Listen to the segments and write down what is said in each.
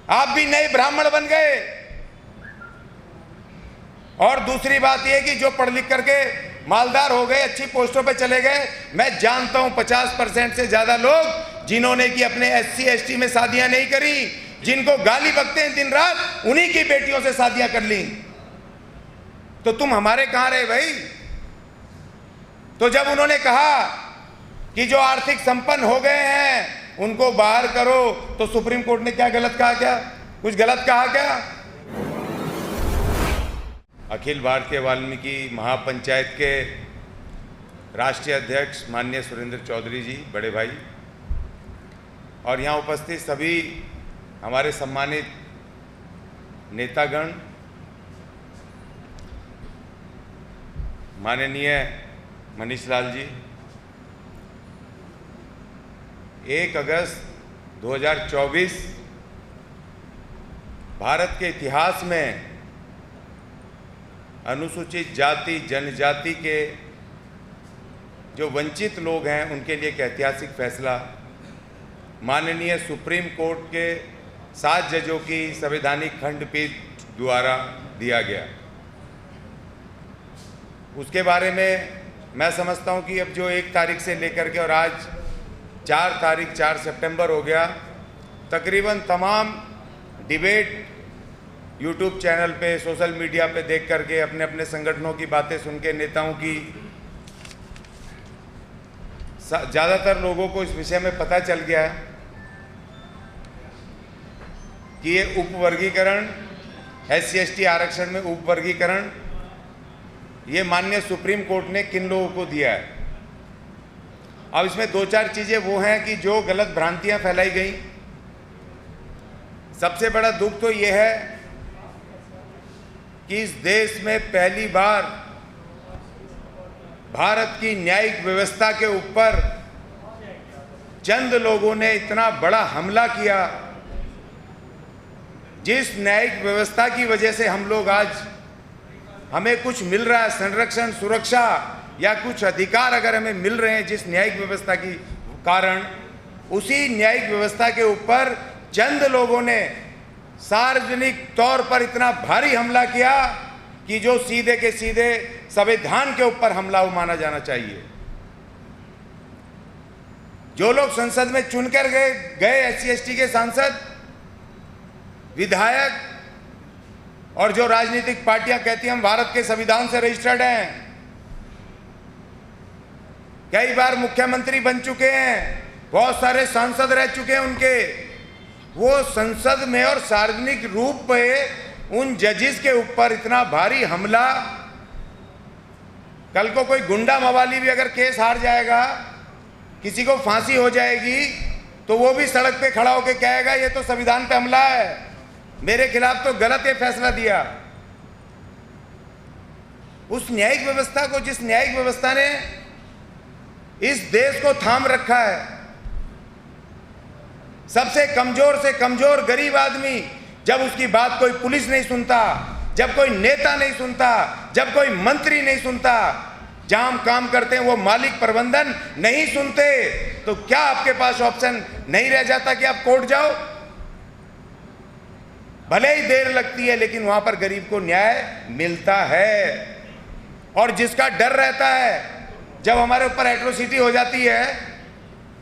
आप भी नए ब्राह्मण बन गए। और दूसरी बात यह कि जो पढ़ लिख करके मालदार हो गए, अच्छी पोस्टों पे चले गए, मैं जानता हूं 50% से ज्यादा लोग जिन्होंने कि अपने SC ST में शादियां नहीं करी, जिनको गाली बकते हैं दिन रात, उन्हीं की बेटियों से शादियां कर ली। तो तुम हमारे कहां रहे भाई? तो जब उन्होंने कहा कि जो आर्थिक संपन्न हो गए हैं उनको बाहर करो, तो सुप्रीम कोर्ट ने क्या गलत कहा? क्या कुछ गलत कहा क्या? अखिल भारतीय वाल्मीकि महापंचायत के राष्ट्रीय अध्यक्ष माननीय सुरेंद्र चौधरी जी, बड़े भाई, और यहाँ उपस्थित सभी हमारे सम्मानित नेतागण, माननीय मनीष लाल जी, 1 अगस्त 2024 भारत के इतिहास में अनुसूचित जाति जनजाति के जो वंचित लोग हैं उनके लिए एक ऐतिहासिक फैसला माननीय सुप्रीम कोर्ट के 7 जजों की संवैधानिक खंडपीठ द्वारा दिया गया। उसके बारे में मैं समझता हूं कि अब जो 1 तारीख से लेकर के और आज 4 सितंबर हो गया, तकरीबन तमाम डिबेट यूट्यूब चैनल पे, सोशल मीडिया पे देख करके, अपने अपने संगठनों की बातें सुन के, नेताओं की, ज़्यादातर लोगों को इस विषय में पता चल गया है कि ये उपवर्गीकरण, SC ST आरक्षण में उपवर्गीकरण, ये माननीय सुप्रीम कोर्ट ने किन लोगों को दिया है। अब इसमें 2-4 चीज़ें वो हैं कि जो गलत भ्रांतियां फैलाई गई। सबसे बड़ा दुख तो ये है कि इस देश में पहली बार भारत की न्यायिक व्यवस्था के ऊपर चंद लोगों ने इतना बड़ा हमला किया, जिस न्यायिक व्यवस्था की वजह से हम लोग आज, हमें कुछ मिल रहा है, संरक्षण, सुरक्षा या कुछ अधिकार अगर हमें मिल रहे हैं जिस न्यायिक व्यवस्था की कारण, उसी न्यायिक व्यवस्था के ऊपर चंद लोगों ने सार्वजनिक तौर पर इतना भारी हमला किया कि जो सीधे के सीधे संविधान के ऊपर हमला माना जाना चाहिए। जो लोग संसद में चुनकर गए SC ST के सांसद, विधायक, और जो राजनीतिक पार्टियां कहती हैं हम भारत के संविधान से रजिस्टर्ड हैं, कई बार मुख्यमंत्री बन चुके हैं, बहुत सारे सांसद रह चुके हैं उनके, वो संसद में और सार्वजनिक रूप पे उन जजेस के ऊपर इतना भारी हमला। कल को कोई गुंडा मवाली भी अगर केस हार जाएगा, किसी को फांसी हो जाएगी, तो वो भी सड़क पे खड़ा होकर कहेगा ये तो संविधान पे हमला है, मेरे खिलाफ तो गलत ये फैसला दिया। उस न्यायिक व्यवस्था को, जिस न्यायिक व्यवस्था ने इस देश को थाम रखा है, सबसे कमजोर से कमजोर गरीब आदमी, जब उसकी बात कोई पुलिस नहीं सुनता, जब कोई नेता नहीं सुनता, जब कोई मंत्री नहीं सुनता, जहां हम काम करते हैं वो मालिक प्रबंधन नहीं सुनते, तो क्या आपके पास ऑप्शन नहीं रह जाता कि आप कोर्ट जाओ? भले ही देर लगती है लेकिन वहां पर गरीब को न्याय मिलता है। और जिसका डर रहता है, जब हमारे ऊपर एट्रोसिटी हो जाती है,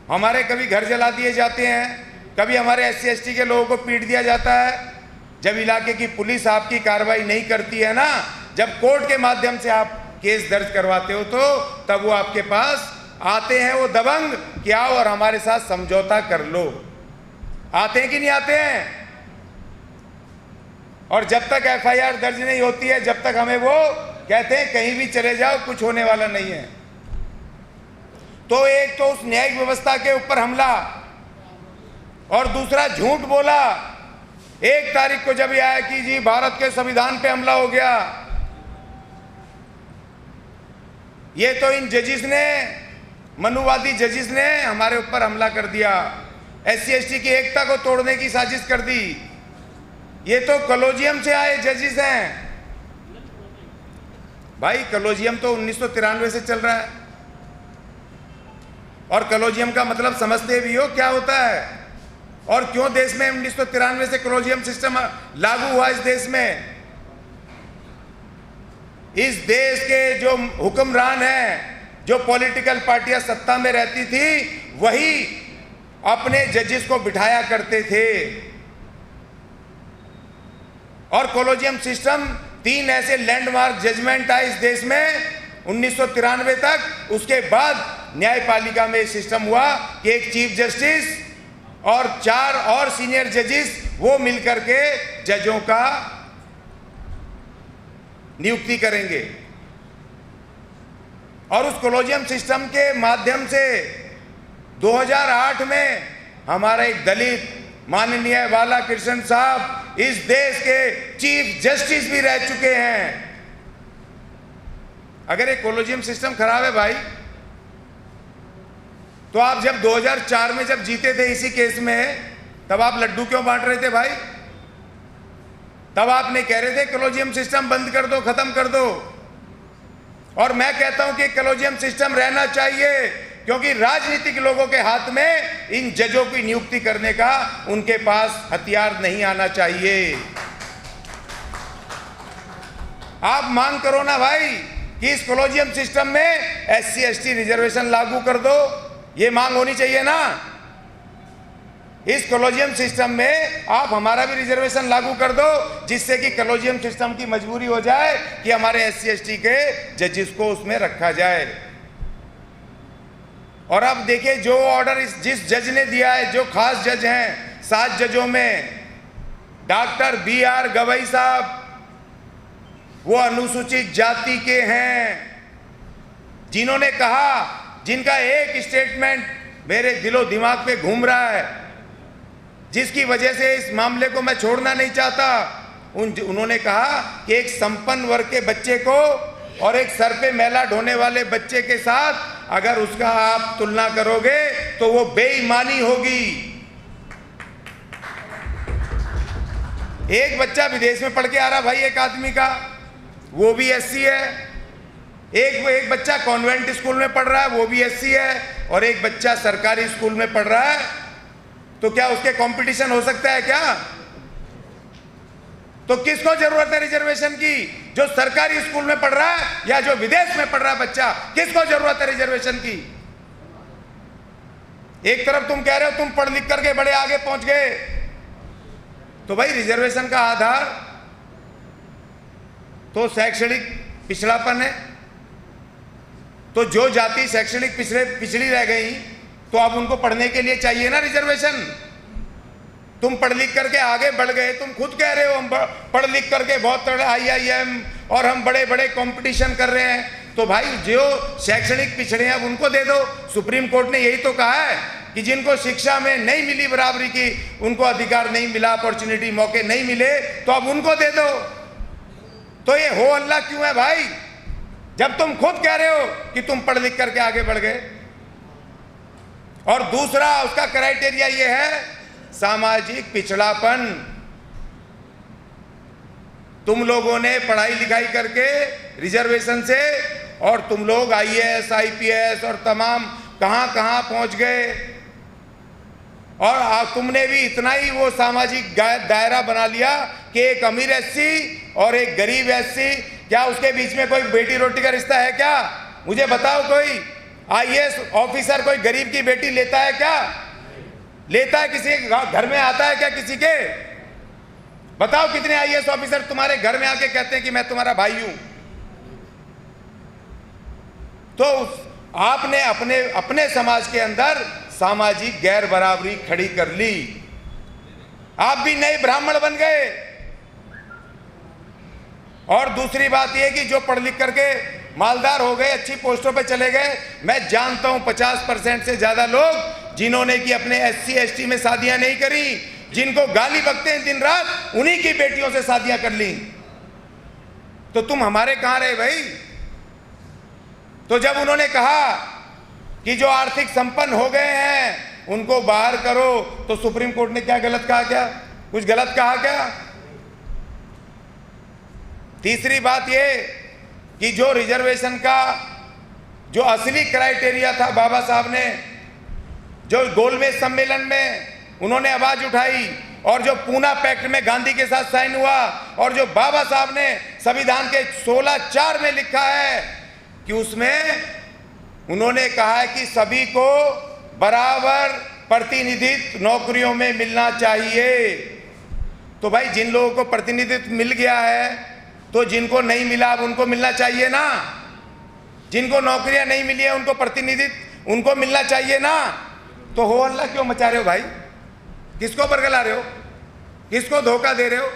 हमारे कभी घर जला दिए जाते हैं, कभी हमारे SC ST के लोगों को पीट दिया जाता है, जब इलाके की पुलिस आपकी कार्रवाई नहीं करती है ना, जब कोर्ट के माध्यम से आप केस दर्ज करवाते हो, तो तब वो आपके पास आते हैं, वो दबंग कि आओ और हमारे साथ समझौता कर लो। आते हैं कि नहीं आते हैं? और जब तक FIR दर्ज नहीं होती है, जब तक हमें वो कहते हैं कहीं भी चले जाओ, कुछ होने वाला नहीं है। तो एक तो उस न्यायिक व्यवस्था के ऊपर हमला, और दूसरा झूठ बोला 1 तारीख को जब यह आया कि जी भारत के संविधान पे हमला हो गया। ये तो इन जजेस ने, मनुवादी जजेस ने हमारे ऊपर हमला कर दिया, SC ST की एकता को तोड़ने की साजिश कर दी। ये तो कॉलेजियम से आए जजेस हैं भाई। कॉलेजियम तो 1993 से चल रहा है, और कॉलेजियम का मतलब समझते भी हो क्या होता है? और क्यों देश में 1993 से कॉलेजियम सिस्टम लागू हुआ इस देश में? इस देश के जो हुक्मरान हैं, जो पॉलिटिकल पार्टियां सत्ता में रहती थी, वही अपने जजेस को बिठाया करते थे। और कॉलेजियम सिस्टम 3 ऐसे लैंडमार्क जजमेंट आए इस देश में 1993 तक। उसके बाद न्यायपालिका में सिस्टम हुआ कि एक चीफ जस्टिस और 4 और सीनियर जजेस वो मिलकर के जजों का नियुक्ति करेंगे। और उस कॉलेजियम सिस्टम के माध्यम से 2008 में हमारा एक दलित माननीय बालाकृष्ण साहब इस देश के चीफ जस्टिस भी रह चुके हैं। अगर एक कॉलेजियम सिस्टम खराब है भाई, तो आप जब 2004 में जब जीते थे इसी केस में, तब आप लड्डू क्यों बांट रहे थे भाई? तब आपने कह रहे थे कॉलेजियम सिस्टम बंद कर दो, खत्म कर दो। और मैं कहता हूं कि कॉलेजियम सिस्टम रहना चाहिए, क्योंकि राजनीतिक लोगों के हाथ में इन जजों की नियुक्ति करने का उनके पास हथियार नहीं आना चाहिए। आप मांग करो ना भाई कि इस कॉलेजियम सिस्टम में SC ST रिजर्वेशन लागू कर दो, ये मांग होनी चाहिए ना। इस कॉलेजियम सिस्टम में आप हमारा भी रिजर्वेशन लागू कर दो, जिससे कि कॉलेजियम सिस्टम की मजबूरी हो जाए कि हमारे SC ST के जजेस को उसमें रखा जाए। और अब देखिए जो ऑर्डर जिस जज ने दिया है, जो खास जज हैं 7 जजों में, डॉक्टर BR गवई साहब, वो अनुसूचित जाति के हैं, जिन्होंने कहा, जिनका एक स्टेटमेंट मेरे दिलो दिमाग पे घूम रहा है, जिसकी वजह से इस मामले को मैं छोड़ना नहीं चाहता। उन्होंने कहा कि एक संपन्न वर्ग के बच्चे को और एक सर पे मैला ढोने वाले बच्चे के साथ अगर उसका आप तुलना करोगे तो वो बेईमानी होगी। एक बच्चा विदेश में पढ़ के आ रहा भाई, एक आदमी का, वो भी SC है। एक बच्चा कॉन्वेंट स्कूल में पढ़ रहा है, वो भी SC है। और एक बच्चा सरकारी स्कूल में पढ़ रहा है, तो क्या उसके कंपटीशन हो सकता है क्या? तो किसको जरूरत है रिजर्वेशन की? जो सरकारी स्कूल में पढ़ रहा है या जो विदेश में पढ़ रहा है बच्चा, किसको जरूरत है रिजर्वेशन की? एक तरफ तुम कह रहे हो तुम पढ़ लिख करके बड़े आगे पहुंच गए, तो भाई रिजर्वेशन का आधार तो शैक्षणिक पिछड़ापन है। तो जो जाति शैक्षणिक पिछड़ी रह गई, तो अब उनको पढ़ने के लिए चाहिए ना रिजर्वेशन। तुम पढ़ लिख करके आगे बढ़ गए, तुम खुद कह रहे हो हम पढ़ लिख करके बहुत IIM और हम बड़े बड़े कंपटीशन कर रहे हैं। तो भाई जो शैक्षणिक पिछड़े हैं अब उनको दे दो। सुप्रीम कोर्ट ने यही तो कहा है कि जिनको शिक्षा में नहीं मिली बराबरी की, उनको अधिकार नहीं मिला, अपॉर्चुनिटी, मौके नहीं मिले, तो अब उनको दे दो। तो ये हो अल्लाह क्यों है भाई, जब तुम खुद कह रहे हो कि तुम पढ़ लिख करके आगे बढ़ गए? और दूसरा उसका क्राइटेरिया ये है सामाजिक पिछड़ापन। तुम लोगों ने पढ़ाई लिखाई करके रिजर्वेशन से, और तुम लोग IAS IPS और तमाम कहां कहां पहुंच गए। और तुमने भी इतना ही वो सामाजिक दायरा बना लिया कि एक अमीर SC और एक गरीब SC, क्या उसके बीच में कोई बेटी रोटी का रिश्ता है क्या? मुझे बताओ, कोई IAS ऑफिसर कोई गरीब की बेटी लेता है क्या? लेता है? किसी के घर में आता है क्या किसी के? बताओ कितने IAS ऑफिसर तुम्हारे घर में आके कहते हैं कि मैं तुम्हारा भाई हूं? तो आपने अपने समाज के अंदर सामाजिक गैर बराबरी खड़ी कर ली। आप भी नए ब्राह्मण बन गए। और दूसरी बात यह कि जो पढ़ लिख करके मालदार हो गए, अच्छी पोस्टों पे चले गए, मैं जानता हूं 50% से ज्यादा लोग जिन्होंने कि अपने SC ST में शादियां नहीं करी, जिनको गाली बकते हैं दिन रात, उन्हीं की बेटियों से शादियां कर ली। तो तुम हमारे कहां रहे भाई? तो जब उन्होंने कहा कि जो आर्थिक संपन्न हो गए हैं उनको बाहर करो, तो सुप्रीम कोर्ट ने क्या गलत कहा? क्या कुछ गलत कहा क्या? तीसरी बात ये कि जो रिजर्वेशन का जो असली क्राइटेरिया था, बाबा साहब ने जो गोलमेज सम्मेलन में उन्होंने आवाज उठाई, और जो पूना पैक्ट में गांधी के साथ साइन हुआ, और जो बाबा साहब ने संविधान के 16(4) में लिखा है कि उसमें उन्होंने कहा है कि सभी को बराबर प्रतिनिधित्व नौकरियों में मिलना चाहिए। तो भाई जिन लोगों को प्रतिनिधित्व मिल गया है तो जिनको नहीं मिला अब उनको मिलना चाहिए ना। जिनको नौकरियां नहीं मिली है उनको प्रतिनिधित्व उनको मिलना चाहिए ना। तो हो हल्ला क्यों मचा रहे हो भाई? किसको बरगला रहे हो? किसको धोखा दे रहे हो?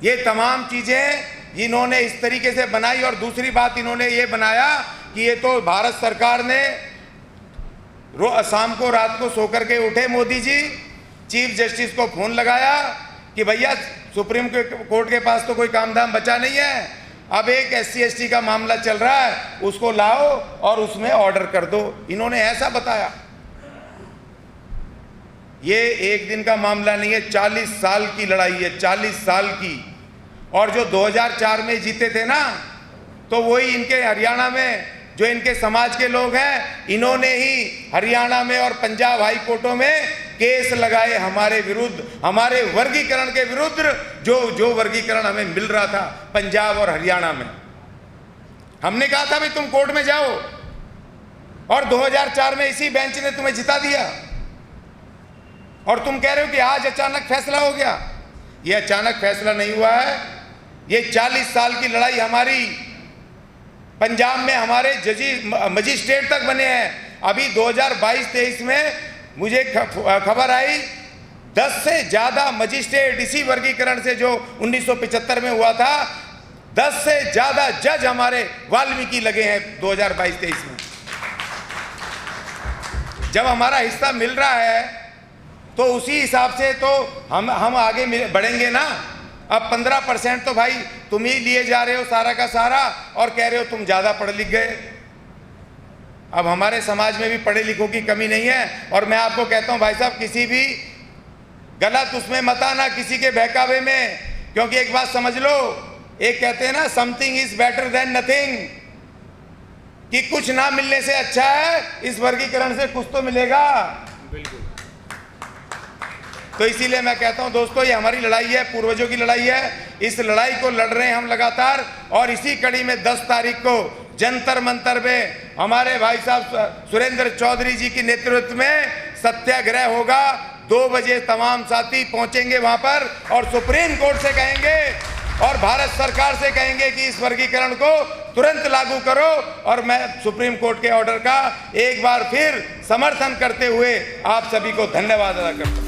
ये तमाम चीजें इन्होंने इस तरीके से बनाई। और दूसरी बात इन्होंने ये बनाया कि ये तो भारत सरकार ने शाम को रात को सो करके उठे मोदी जी, चीफ जस्टिस को फोन लगाया कि भैया सुप्रीम कोर्ट के पास तो कोई काम धाम बचा नहीं है, अब एक SC/ST का मामला चल रहा है, उसको लाओ और उसमें ऑर्डर कर दो। इन्होंने ऐसा बताया। ये एक दिन का मामला नहीं है, 40 साल की लड़ाई है, 40 साल की। और जो 2004 में जीते थे ना, तो वही इनके हरियाणा में जो इनके समाज के लोग हैं, इन्होंने ही हरियाणा में और पंजाब हाई कोर्टों में केस लगाए हमारे विरुद्ध, हमारे वर्गीकरण के विरुद्ध, जो वर्गीकरण हमें मिल रहा था पंजाब और हरियाणा में। हमने कहा था भाई तुम कोर्ट में जाओ, और 2004 में इसी बेंच ने तुम्हें जिता दिया, और तुम कह रहे हो कि आज अचानक फैसला हो गया। ये अचानक फैसला नहीं हुआ है, ये 40 साल की लड़ाई हमारी। पंजाब में हमारे मजिस्ट्रेट तक बने हैं। अभी 2022-23 में मुझे खबर आई 10 से ज्यादा मजिस्ट्रेट इसी वर्गीकरण से जो 1975 में हुआ था, 10 से ज्यादा जज हमारे वाल्मीकि लगे हैं 2022-23 में। जब हमारा हिस्सा मिल रहा है तो उसी हिसाब से तो हम आगे बढ़ेंगे ना। अब 15% तो भाई तुम ही लिए जा रहे हो सारा का सारा, और कह रहे हो तुम ज्यादा पढ़ लिख गए। अब हमारे समाज में भी पढ़े लिखों की कमी नहीं है। और मैं आपको कहता हूं भाई साहब, किसी भी गलत उसमें मत आना, किसी के बहकावे में, क्योंकि एक बात समझ लो, एक कहते हैं ना, something is better than nothing, कि कुछ ना मिलने से अच्छा है इस वर्गीकरण से कुछ तो मिलेगा। बिल्कुल। तो इसीलिए मैं कहता हूं दोस्तों, ये हमारी लड़ाई है, पूर्वजों की लड़ाई है। इस लड़ाई को लड़ रहे हैं हम लगातार, और इसी कड़ी में 10 तारीख को जंतर मंतर में हमारे भाई साहब सुरेंद्र चौधरी जी के नेतृत्व में सत्याग्रह होगा। 2 बजे तमाम साथी पहुंचेंगे वहां पर, और सुप्रीम कोर्ट से कहेंगे और भारत सरकार से कहेंगे कि इस वर्गीकरण को तुरंत लागू करो। और मैं सुप्रीम कोर्ट के ऑर्डर का एक बार फिर समर्थन करते हुए आप सभी को धन्यवाद अदा करता हूं।